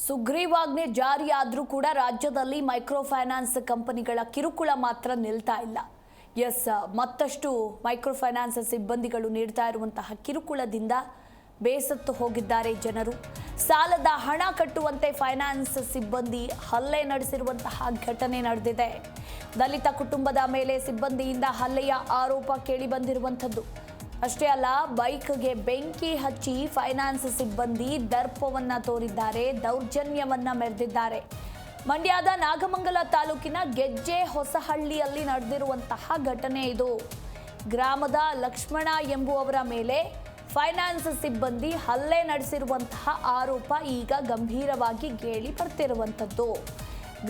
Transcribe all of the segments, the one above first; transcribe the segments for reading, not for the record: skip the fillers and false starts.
ಸುಗ್ರೀವಾಜ್ಞೆ ಜಾರಿಯಾದರೂ ಕೂಡ ರಾಜ್ಯದಲ್ಲಿ ಮೈಕ್ರೋ ಫೈನಾನ್ಸ್ ಕಂಪನಿಗಳ ಕಿರುಕುಳ ಮಾತ್ರ ನಿಲ್ತಾ ಇಲ್ಲ. ಮತ್ತಷ್ಟು ಮೈಕ್ರೋ ಫೈನಾನ್ಸ್ ಸಿಬ್ಬಂದಿಗಳು ನೀಡ್ತಾ ಇರುವಂತಹ ಕಿರುಕುಳದಿಂದ ಬೇಸತ್ತು ಹೋಗಿದ್ದಾರೆ ಜನರು. ಸಾಲದ ಹಣ ಕಟ್ಟುವಂತೆ ಫೈನಾನ್ಸ್ ಸಿಬ್ಬಂದಿ ಹಲ್ಲೆ ನಡೆಸಿರುವಂತಹ ಘಟನೆ ನಡೆದಿದೆ. ದಲಿತ ಕುಟುಂಬದ ಮೇಲೆ ಸಿಬ್ಬಂದಿಯಿಂದ ಹಲ್ಲೆಯ ಆರೋಪ ಕೇಳಿ ಬಂದಿರುವಂಥದ್ದು. ಅಷ್ಟೇ ಅಲ್ಲ, ಬೈಕ್ಗೆ ಬೆಂಕಿ ಹಚ್ಚಿ ಫೈನಾನ್ಸ್ ಸಿಬ್ಬಂದಿ ದರ್ಪವನ್ನ ತೋರಿದ್ದಾರೆ, ದೌರ್ಜನ್ಯವನ್ನ ಮೆರೆದಿದ್ದಾರೆ. ಮಂಡ್ಯದ ನಾಗಮಂಗಲ ತಾಲೂಕಿನ ಗೆಜ್ಜೆ ಹೊಸಹಳ್ಳಿಯಲ್ಲಿ ನಡೆದಿರುವಂತಹ ಘಟನೆ ಇದು. ಗ್ರಾಮದ ಲಕ್ಷ್ಮಣ ಎಂಬುವವರ ಮೇಲೆ ಫೈನಾನ್ಸ್ ಸಿಬ್ಬಂದಿ ಹಲ್ಲೆ ನಡೆಸಿರುವಂತಹ ಆರೋಪ ಈಗ ಗಂಭೀರವಾಗಿ ಕೇಳಿ ಬರ್ತಿರುವಂಥದ್ದು.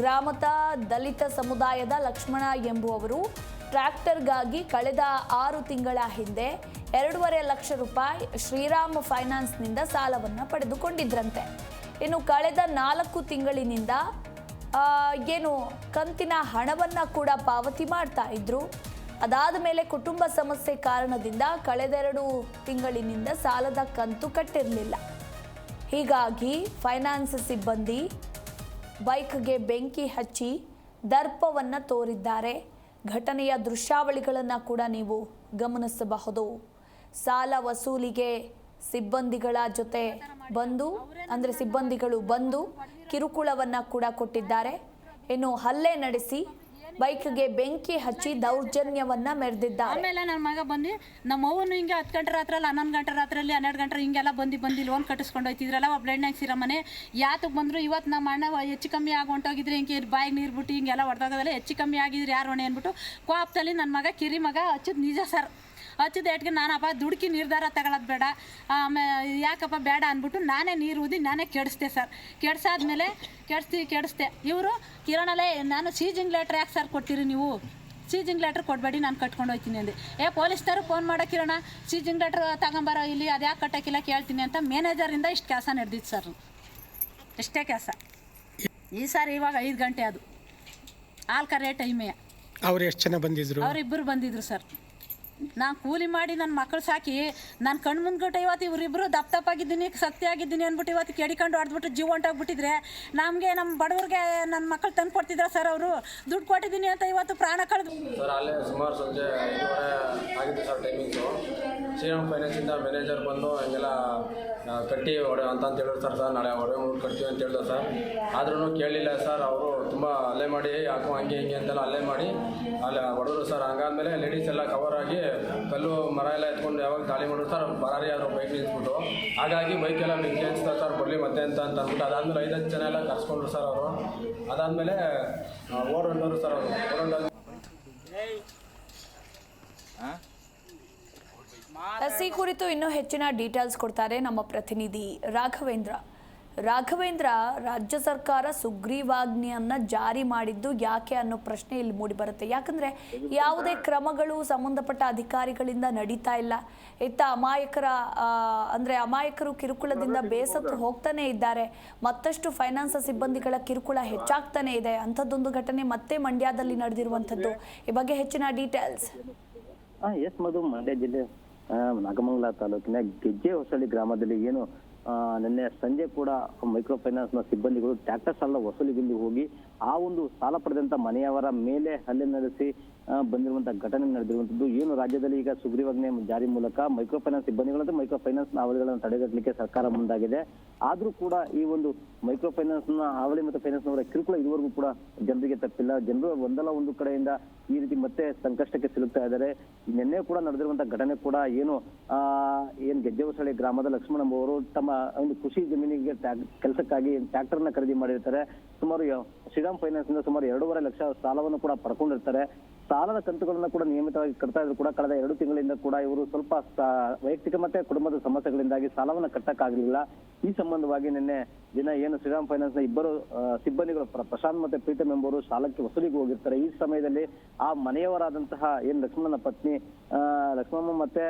ಗ್ರಾಮದ ದಲಿತ ಸಮುದಾಯದ ಲಕ್ಷ್ಮಣ ಎಂಬುವವರು ಟ್ರ್ಯಾಕ್ಟರ್ಗಾಗಿ ಕಳೆದ 6 ತಿಂಗಳ ಹಿಂದೆ 2.5 ಲಕ್ಷ ರೂಪಾಯಿ ಶ್ರೀರಾಮ್ ಫೈನಾನ್ಸ್ನಿಂದ ಸಾಲವನ್ನು ಪಡೆದುಕೊಂಡಿದ್ರಂತೆ. ಇನ್ನು ಕಳೆದ 4 ತಿಂಗಳಿನಿಂದ ಕಂತಿನ ಹಣವನ್ನು ಕೂಡ ಪಾವತಿ ಮಾಡ್ತಾ ಇದ್ರು. ಅದಾದ ಮೇಲೆ ಕುಟುಂಬ ಸಮಸ್ಯೆ ಕಾರಣದಿಂದ ಕಳೆದ 2 ತಿಂಗಳಿನಿಂದ ಸಾಲದ ಕಂತು ಕಟ್ಟಿರಲಿಲ್ಲ. ಹೀಗಾಗಿ ಫೈನಾನ್ಸ್ ಸಿಬ್ಬಂದಿ ಬೈಕ್ಗೆ ಬೆಂಕಿ ಹಚ್ಚಿ ದರ್ಪವನ್ನು ತೋರಿದ್ದಾರೆ. ಘಟನೆಯ ದೃಶ್ಯಾವಳಿಗಳನ್ನು ಕೂಡ ನೀವು ಗಮನಿಸಬಹುದು. ಸಾಲ ವಸೂಲಿಗೆ ಸಿಬ್ಬಂದಿಗಳು ಬಂದು ಕಿರುಕುಳವನ್ನು ಕೂಡ ಕೊಟ್ಟಿದ್ದಾರೆ. ಇನ್ನು ಹಲ್ಲೆ ನಡೆಸಿ ಬೈಕ್ಗೆ ಬೆಂಕಿ ಹಚ್ಚಿ ದೌರ್ಜನ್ಯವನ್ನ ಮೆರೆದಿದ್ದಾರೆ. ಆಮೇಲೆ ನನ್ನ ಮಗ ಬಂದು ನಮ್ಮ ಅವ್ವನು ಹಿಂಗೆ 10 ಗಂಟೆ ರಾತ್ರಲ್ಲಿ 11 ಗಂಟೆ ರಾತ್ರಲ್ಲಿ 12 ಗಂಟೆ ಹಿಂಗೆಲ್ಲ ಬಂದು ಲೋನ್ ಕಟ್ಟಿಸ್ಕೊಂಡು ಹೋಯ್ತಿದ್ರಲ್ಲ ಬ್ಲಡ್ನಾಗ ಸಿರಮನೆ ಯಾತಕ್ಕೆ ಬಂದರು. ಇವತ್ತು ನಮ್ಮ ಅಣ್ಣ ಹೆಚ್ಚು ಕಮ್ಮಿ ಆಗಿ ಹೊಂಟೋಗಿದ್ರೆ ಹಿಂಗೆ ಬಾಯಿಗೆ ನೀರು ಬಿಟ್ಟು ಹಿಂಗೆಲ್ಲ ಹೊಡೆದೋಗೋದಲ್ಲ, ಹೆಚ್ಚು ಕಮ್ಮಿ ಆಗಿದ್ರೆ ಯಾರು ಹೊಣೆ ಅಂದ್ಬಿಟ್ಟು ಕೋಪದಲ್ಲಿ ನನ್ನ ಮಗ ಕಿರಿ ಮಗ ಹಚ್ಚಿದ್ ನಿಜ ಸರ್. ಹಚ್ಚಿದ ಏಟ್ಗೆ ನಾನಪ್ಪ ದುಡುಕಿ ನಿರ್ಧಾರ ತಗೊಳ್ಳೋದು ಬೇಡ, ಆಮೇಲೆ ಯಾಕಪ್ಪ ಬೇಡ ಅಂದ್ಬಿಟ್ಟು ನಾನೇ ನೀರು ಊದಿ ನಾನೇ ಕೆಡಿಸ್ದೆ ಸರ್. ಕೆಡ್ಸಾದ್ಮೇಲೆ ಕೆಡಿಸ್ದೆ. ಇವರು ಕಿರಣಲ್ಲೇ ನಾನು ಸೀಜಿಂಗ್ ಲೆಟ್ರ್ ಯಾಕೆ ಸರ್ ಕೊಡ್ತೀರಿ ನೀವು, ಸೀಜಿಂಗ್ ಲೆಟ್ರ್ ಕೊಡಬೇಡಿ, ನಾನು ಕಟ್ಕೊಂಡು ಹೋಗ್ತೀನಿ ಅಂದೆ. ಪೊಲೀಸ್ನವರು ಫೋನ್ ಮಾಡೋ ಕಿರಣ ಸೀಜಿಂಗ್ ಲೆಟ್ರ್ ತಗೊಂಬರೋ ಇಲ್ಲಿ ಅದು ಯಾಕೆ ಕಟ್ಟೋಕ್ಕಿಲ್ಲ ಕೇಳ್ತೀನಿ ಅಂತ ಮೇನೇಜರಿಂದ ಇಷ್ಟು ಕೆಲಸ ನಡೆದಿತ್ತು ಸರ್. ಎಷ್ಟೇ ಕೆಲಸ ಈ ಸರ್ ಇವಾಗ 5 ಗಂಟೆ ಅದು ಹಾಲು ಕರೆಯೋ ಟೈಮೇ. ಅವ್ರು ಎಷ್ಟು ಜನ ಬಂದಿದ್ರು? ಅವರಿಬ್ಬರು ಬಂದಿದ್ರು ಸರ್. ನಾನು ಕೂಲಿ ಮಾಡಿ ನನ್ನ ಮಕ್ಕಳು ಸಾಕಿ ನಾನು ಕಣ್ಣು ಮುಂದ್ಬಿಟ್ಟು ಇವತ್ತು ಇವರಿಬ್ಬರು ದಪ್ಪಾಗಿದ್ದೀನಿ ಸತ್ಯ ಆಗಿದ್ದೀನಿ ಅಂದ್ಬಿಟ್ಟು ಇವತ್ತು ಕೆಡಿಕೊಂಡು ಆಡ್ಬಿಟ್ಟು ಜೀವ ಹೊಂಟೋಗ್ಬಿಟ್ಟಿದ್ರೆ ನಮಗೆ ನಮ್ಮ ಬಡವ್ರಿಗೆ ನನ್ನ ಮಕ್ಕಳು ತಂದು ಕೊಡ್ತಿದ್ರು ಸರ್. ಅವರು ದುಡ್ಡು ಕೊಟ್ಟಿದ್ದೀನಿ ಅಂತ ಇವತ್ತು ಪ್ರಾಣ ಕಳೆದು ಸರ್. ಅಲ್ಲೇ ಸುಮಾರು ಸಂಜೆ 5:30 ಆಗಿತ್ತು ಸರ್ ಟೈಮಿಂಗ್ಸು. ಶ್ರೀರಾಮ್ ಫೈನಾನ್ಸಿಂದ ಮ್ಯಾನೇಜರ್ ಬಂದು ಹಿಂಗೆಲ್ಲ ಕಟ್ಟಿ ಹೊಡೆ ಅಂತ ಹೇಳಿದ್ರು ಸರ್. ನಾಳೆ ಹೊಡೆ ಕಟ್ತೀವಿ ಅಂತ ಹೇಳಿದ್ರು ಸರ್. ಆದ್ರೂ ಕೇಳಲಿಲ್ಲ ಸರ್. ಅವರು ತುಂಬ ಹಲ್ಲೆ ಮಾಡಿ ಯಾಕೋ ಹಂಗೆ ಹಿಂಗೆ ಅಂತೆಲ್ಲ ಹಲ್ಲೆ ಮಾಡಿ ಅಲ್ಲಿ ಹೊಡೆದ್ರು ಸರ್. ಹಂಗಾದ್ಮೇಲೆ ಲೇಡೀಸ್ ಎಲ್ಲ ಕವರ್ ಆಗಿ ಕಲ್ಲು ಮರ ಎಲ್ಲ ಎತ್ಕೊಂಡು ಯಾವಾಗ ದಾಳಿ ಮಾಡಿದ್ರು ಸರ್. ಬರಾರಿ ಆದರು ಬೈಕ್ ನಿಲ್ಸ್ಬಿಟ್ಟು, ಹಾಗಾಗಿ ಬೈಕೆಲ್ಲ ಬೆಂಕಿ ಹಚ್ತಾರೆ ಸರ್, ಬರಲಿ ಮತ್ತೆ ಅಂತ ಅಂದ್ಬಿಟ್ಟು ಅದಾದ್ಮೇಲೆ 5 ಜನ ಎಲ್ಲ ಕರ್ಸ್ಕೊಂಡ್ರು ಸರ್ ಅವರು. ಅದಾದಮೇಲೆ ಓಡೋಂಡವರು ಸರ್. ಅವರು ಈ ಕುರಿತು ಇನ್ನೂ ಹೆಚ್ಚಿನ ಡೀಟೇಲ್ಸ್ ಕೊಡ್ತಾರೆ ನಮ್ಮ ಪ್ರತಿನಿಧಿ ರಾಘವೇಂದ್ರ. ರಾಜ್ಯ ಸರ್ಕಾರ ಸುಗ್ರೀವಾಜ್ಞೆಯನ್ನ ಜಾರಿ ಮಾಡಿದ್ದು ಯಾಕೆ ಅನ್ನೋ ಪ್ರಶ್ನೆ ಇಲ್ಲಿ ಮೂಡಿ ಬರುತ್ತೆ. ಯಾಕಂದ್ರೆ ಯಾವುದೇ ಕ್ರಮಗಳು ಸಂಬಂಧಪಟ್ಟ ಅಧಿಕಾರಿಗಳಿಂದ ನಡೀತಾ ಇಲ್ಲ. ಅಮಾಯಕರು ಕಿರುಕುಳದಿಂದ ಬೇಸತ್ತು ಹೋಗ್ತಾನೆ ಇದ್ದಾರೆ. ಮತ್ತಷ್ಟು ಫೈನಾನ್ಸ್ ಸಿಬ್ಬಂದಿಗಳ ಕಿರುಕುಳ ಹೆಚ್ಚಾಗ್ತಾನೆ ಇದೆ. ಅಂಥದ್ದೊಂದು ಘಟನೆ ಮತ್ತೆ ಮಂಡ್ಯದಲ್ಲಿ ನಡೆದಿರುವಂಥದ್ದು. ಈ ಬಗ್ಗೆ ಹೆಚ್ಚಿನ ಡೀಟೇಲ್ಸ್. ಎಸ್ ಮಧು, ಮಂಡ್ಯ ಜಿಲ್ಲೆ ನಾಗಮಂಗಲ ತಾಲೂಕಿನ ಗೆಜ್ಜೆ ಹೊಸಳ್ಳಿ ಗ್ರಾಮದಲ್ಲಿ ನಿನ್ನೆ ಸಂಜೆ ಕೂಡ ಮೈಕ್ರೋ ಫೈನಾನ್ಸ್ ನ ಸಿಬ್ಬಂದಿಗಳು ಟ್ರ್ಯಾಕ್ಟರ್ ಸಾಲ ವಸೂಲಿಗೆ ಹೋಗಿ ಆ ಒಂದು ಸಾಲ ಪಡೆದಂತ ಮನೆಯವರ ಮೇಲೆ ಹಲ್ಲೆ ನಡೆಸಿ ಬಂದಿರುವಂತಹ ಘಟನೆ ನಡೆದಿರುವಂತದ್ದು. ರಾಜ್ಯದಲ್ಲಿ ಈಗ ಸುಗ್ರೀವಾಜ್ಞೆ ಜಾರಿ ಮೂಲಕ ಮೈಕ್ರೋ ಫೈನಾನ್ಸ್ ಸಿಬ್ಬಂದಿಗಳಂತೆ ಮೈಕ್ರೋ ಫೈನಾನ್ಸ್ ನ ಹಾವಳಿಗಳನ್ನು ತಡೆಗಟ್ಟಲಿಕ್ಕೆ ಸರ್ಕಾರ ಮುಂದಾಗಿದೆ. ಆದ್ರೂ ಕೂಡ ಈ ಒಂದು ಮೈಕ್ರೋ ಫೈನಾನ್ಸ್ ನ ಹಾವಳಿ ಮತ್ತು ಫೈನಾನ್ಸ್ ನವರ ಕಿರುಕುಳ ಇದುವರೆಗೂ ಕೂಡ ಜನರಿಗೆ ತಪ್ಪಿಲ್ಲ. ಜನರು ಒಂದಲ್ಲ ಒಂದು ಕಡೆಯಿಂದ ಈ ರೀತಿ ಮತ್ತೆ ಸಂಕಷ್ಟಕ್ಕೆ ಸಿಲುಕ್ತಾ ಇದ್ದಾರೆ. ನಿನ್ನೆ ಕೂಡ ನಡೆದಿರುವಂತಹ ಘಟನೆ ಕೂಡ ಗೆಜ್ಜೆ ಹೊಸಳ್ಳಿ ಗ್ರಾಮದ ಲಕ್ಷ್ಮಣ ಅವರು ತಮ್ಮ ಒಂದು ಕೃಷಿ ಜಮೀನಿಗೆ ಕೆಲಸಕ್ಕಾಗಿ ಟ್ರ್ಯಾಕ್ಟರ್ ನ ಖರೀದಿ ಮಾಡಿರ್ತಾರೆ. ಸುಮಾರು ಶ್ರೀರಾಮ್ ಫೈನಾನ್ಸ್ ಇಂದ ಸುಮಾರು 2.5 ಲಕ್ಷ ಸಾಲವನ್ನು ಕೂಡ ಪಡ್ಕೊಂಡಿರ್ತಾರೆ. ಸಾಲದ ಕಂತುಗಳನ್ನ ಕೂಡ ನಿಯಮಿತವಾಗಿ ಕಟ್ತಾ ಇದ್ರು ಕೂಡ ಕಳೆದ 2 ತಿಂಗಳಿಂದ ಕೂಡ ಇವರು ಸ್ವಲ್ಪ ವೈಯಕ್ತಿಕ ಮತ್ತೆ ಕುಟುಂಬದ ಸಮಸ್ಯೆಗಳಿಂದಾಗಿ ಸಾಲವನ್ನ ಕಟ್ಟಕ್ಕಾಗಲಿಲ್ಲ. ಈ ಸಂಬಂಧವಾಗಿ ನಿನ್ನೆ ದಿನ ಶ್ರೀರಾಮ್ ಫೈನಾನ್ಸ್ ನ ಇಬ್ಬರು ಸಿಬ್ಬಂದಿಗಳು ಪ್ರಶಾಂತ್ ಮತ್ತೆ ಪ್ರೀತಮ್ ಎಂಬುವರು ಸಾಲಕ್ಕೆ ವಸೂಲಿಗೆ ಹೋಗಿರ್ತಾರೆ. ಈ ಸಮಯದಲ್ಲಿ ಆ ಮನೆಯವರಾದಂತಹ ಲಕ್ಷ್ಮಣನ ಪತ್ನಿ ಲಕ್ಷ್ಮಮ್ಮ ಮತ್ತೆ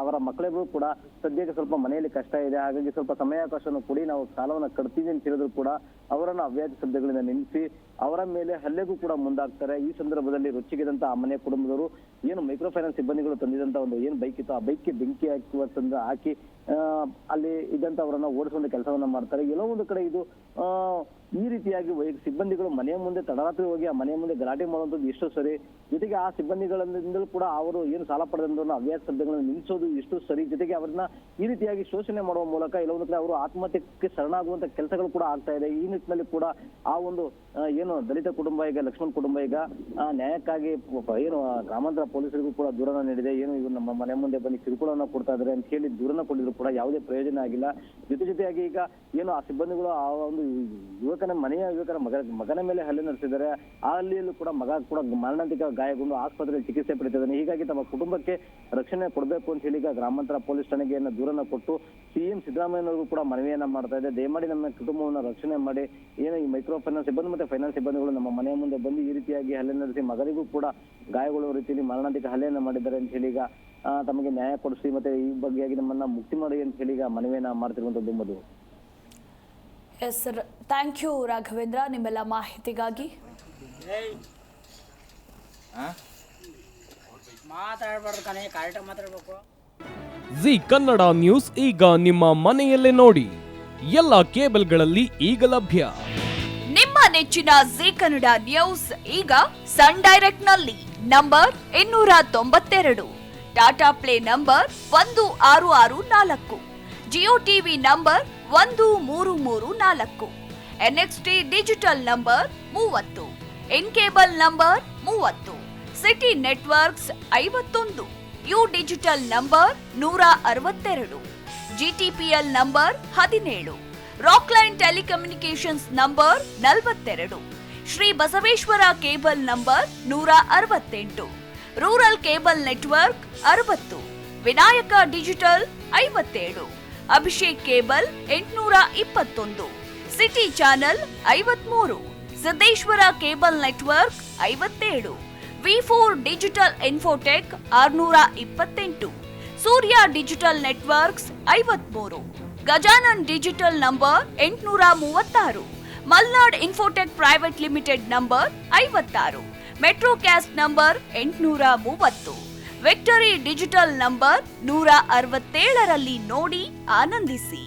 ಅವರ ಮಕ್ಕಳಿಗೂ ಕೂಡ ಸದ್ಯಕ್ಕೆ ಸ್ವಲ್ಪ ಮನೆಯಲ್ಲಿ ಕಷ್ಟ ಇದೆ, ಹಾಗಾಗಿ ಸ್ವಲ್ಪ ಸಮಯಾವಕಾಶವನ್ನು ಕೊಡಿ, ನಾವು ಸಾಲವನ್ನ ಕಟ್ತೀವಿ ಅಂತ ಹೇಳಿದ್ರು ಕೂಡ ಅವರನ್ನು ಅವ್ಯಾಜ ಶಬ್ದಗಳಿಂದ ನಿಲ್ಲಿಸಿ ಅವರ ಮೇಲೆ ಹಲ್ಲೆಗೂ ಕೂಡ ಮುಂದಾಗ್ತಾರೆ. ಈ ಸಂದರ್ಭದಲ್ಲಿ ರೊಚ್ಚಿಗೆದಂತ ಆ ಮನೆಯ ಕುಟುಂಬದವರು ಮೈಕ್ರೋ ಫೈನಾನ್ಸ್ ಸಿಬ್ಬಂದಿಗಳು ತಂದಿದಂತ ಒಂದು ಬೈಕ್ ಇತ್ತು, ಆ ಬೈಕ್ಗೆ ಬೆಂಕಿ ಹಾಕಿ ಅಲ್ಲಿ ಇದ್ದಂಥವರನ್ನ ಓಡಿಸುವಂತ ಕೆಲಸವನ್ನ ಮಾಡ್ತಾರೆ. ಎಲ್ಲೋ ಒಂದು ಕಡೆ ಇದು ಈ ರೀತಿಯಾಗಿ ಸಿಬ್ಬಂದಿಗಳು ಮನೆಯ ಮುಂದೆ ತಡರಾತ್ರಿ ಹೋಗಿ ಆ ಮನೆಯ ಮುಂದೆ ಗಲಾಟೆ ಮಾಡುವಂಥದ್ದು ಎಷ್ಟು ಸರಿ, ಜೊತೆಗೆ ಆ ಸಿಬ್ಬಂದಿಗಳಿಂದಲೂ ಕೂಡ ಅವರು ಏನು ಸಾಲ ಪಡೆದಂತವ್ರನ್ನ ಅವ್ಯಾಸ ಶಬ್ದಗಳನ್ನು ನಿಲ್ಲಿಸೋದು ಎಷ್ಟು ಸರಿ, ಜೊತೆಗೆ ಅವರನ್ನ ಈ ರೀತಿಯಾಗಿ ಶೋಷಣೆ ಮಾಡುವ ಮೂಲಕ ಎಲ್ಲೋ ಒಂದು ಕಡೆ ಅವರು ಆತ್ಮಹತ್ಯೆಗೆ ಶರಣಾಗುವಂತ ಕೆಲಸಗಳು ಕೂಡ ಆಗ್ತಾ ಇದೆ. ಈ ನಿಟ್ಟಿನಲ್ಲಿ ಕೂಡ ಆ ಒಂದು ಏನು ದಲಿತ ಕುಟುಂಬ ಈಗ ಲಕ್ಷ್ಮಣ್ ಕುಟುಂಬ ಈಗ ನ್ಯಾಯಕ್ಕಾಗಿ ಏನು ಗ್ರಾಮಾಂತರ ಪೊಲೀಸರಿಗೂ ಕೂಡ ದೂರನ ನೀಡಿದೆ. ಏನು ಇವರು ನಮ್ಮ ಮನೆ ಮುಂದೆ ಬಂದು ಕಿರುಕುಳವನ್ನ ಕೊಡ್ತಾ ಇದ್ದಾರೆ ಅಂತ ಹೇಳಿ ದೂರನ ಕೊಟ್ಟಿದ್ರು ಕೂಡ ಯಾವುದೇ ಪ್ರಯೋಜನ ಆಗಿಲ್ಲ. ಜೊತೆಯಾಗಿ ಈಗ ಏನು ಆ ಸಿಬ್ಬಂದಿಗಳು ಆ ಒಂದು ಮನೆಯ ಯುವಕರ ಮಗನ ಮೇಲೆ ಹಲ್ಲೆ ನಡೆಸಿದ್ದಾರೆ. ಆ ಹಲ್ಲೆಯಲ್ಲೂ ಕೂಡ ಮಗ ಕೂಡ ಮರಣಾಂತಿಕ ಗಾಯಗೊಂಡು ಆಸ್ಪತ್ರೆಯಲ್ಲಿ ಚಿಕಿತ್ಸೆ ಪಡೆದಿದ್ದಾನೆ. ಹೀಗಾಗಿ ತಮ್ಮ ಕುಟುಂಬಕ್ಕೆ ರಕ್ಷಣೆ ಕೊಡಬೇಕು ಅಂತ ಹೇಳಿ ಈಗ ಗ್ರಾಮಾಂತರ ಪೊಲೀಸ್ ಠಾಣೆಗೆ ದೂರನ್ನ ಕೊಟ್ಟು ಸಿಎಂ ಸಿದ್ದರಾಮಯ್ಯನವರಿಗೂ ಕೂಡ ಮನವಿಯನ್ನ ಮಾಡ್ತಾ ಇದೆ. ದಯಮಾಡಿ ನಮ್ಮ ಕುಟುಂಬವನ್ನ ರಕ್ಷಣೆ ಮಾಡಿ, ಏನು ಈ ಮೈಕ್ರೋ ಫೈನಾನ್ಸ್ ಸಿಬ್ಬಂದಿ ಮತ್ತೆ ಫೈನಾನ್ಸ್ ಸಿಬ್ಬಂದಿಗಳು ನಮ್ಮ ಮನೆಯ ಮುಂದೆ ಬಂದು ಈ ರೀತಿಯಾಗಿ ಹಲ್ಲೆ ನಡೆಸಿ ಮಗನಿಗೂ ಕೂಡ ಗಾಯಗೊಳ್ಳುವ ರೀತಿಯಲ್ಲಿ ಮರಣಾಂತಿಕ ಹಲ್ಲೆಯನ್ನ ಮಾಡಿದ್ದಾರೆ ಅಂತ ಹೇಳಿ ಈಗ ತಮಗೆ ನ್ಯಾಯ ಕೊಡಿಸಿ ಮತ್ತೆ ಈ ಬಗ್ಗೆಯಾಗಿ ನಮ್ಮನ್ನ ಮುಕ್ತಿ ಮಾಡಿ ಅಂತ ಹೇಳಿ ಈಗ ಮನವಿಯನ್ನ ಮಾಡ್ತಿರುವಂತದ್ದು Madhu. Yes sir, thank you Raghavendra ನಿಮ್ಮೆಲ್ಲ ಮಾಹಿತಿಗಾಗಿ. ಜಿ ಕನ್ನಡ ನ್ಯೂಸ್ ಈಗ ನಿಮ್ಮ ಮನೆಯಲ್ಲೇ ನೋಡಿ, ಎಲ್ಲ ಕೇಬಲ್ಗಳಲ್ಲಿ ಈಗ ಲಭ್ಯ. ನಿಮ್ಮ ನೆಚ್ಚಿನ ಜಿ ಕನ್ನಡ ನ್ಯೂಸ್ ಈಗ ಸನ್ ಡೈರೆಕ್ಟ್ ನಲ್ಲಿ number 292, Tata play number 1664, Jio TV number 1334, NXT digital number 30, in cable number 30, city networks 51, U digital number 162, GTPL number 17, Rockline telecommunications number 42, Shri Basaveshwara cable number 168, rural cable network 60, Vinayaka digital 57, Abhishek cable 821, city channel 53, Siddeshwara cable network 57, V4 digital Infotech 628, Surya digital networks 53, Gajanan digital number 836, Malnad Infotech Private Limited number 56, Metro Cast number 830, Victory Digital number 167ರಲ್ಲಿ ನೋಡಿ ಆನಂದಿಸಿ.